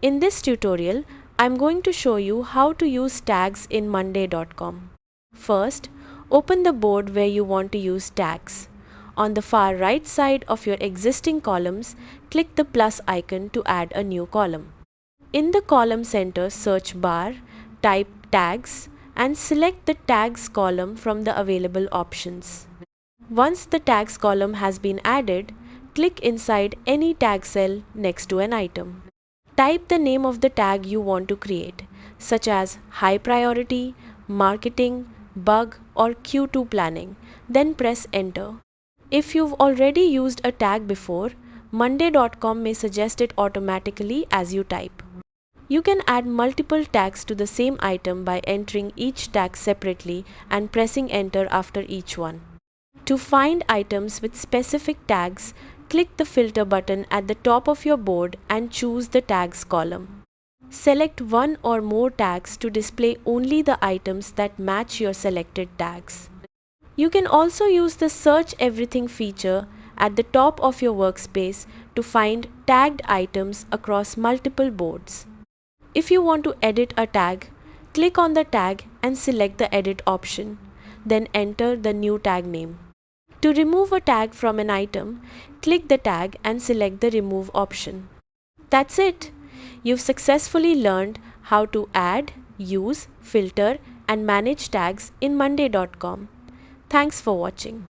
In this tutorial, I'm going to show you how to use tags in monday.com. First, open the board where you want to use tags. On the far right side of your existing columns, click the plus icon to add a new column. In the column center search bar, type tags and select the tags column from the available options. Once the tags column has been added, click inside any tag cell next to an item. Type the name of the tag you want to create, such as high priority, marketing, bug, or Q2 planning, then press enter. If you've already used a tag before, monday.com may suggest it automatically as you type. You can add multiple tags to the same item by entering each tag separately and pressing enter after each one. To find items with specific tags, click the filter button at the top of your board and choose the tags column. Select one or more tags to display only the items that match your selected tags. You can also use the Search Everything feature at the top of your workspace to find tagged items across multiple boards. If you want to edit a tag, click on the tag and select the Edit option, then enter the new tag name. To remove a tag from an item, click the tag and select the Remove option. That's it! You've successfully learned how to add, use, filter, and manage tags in monday.com. Thanks for watching.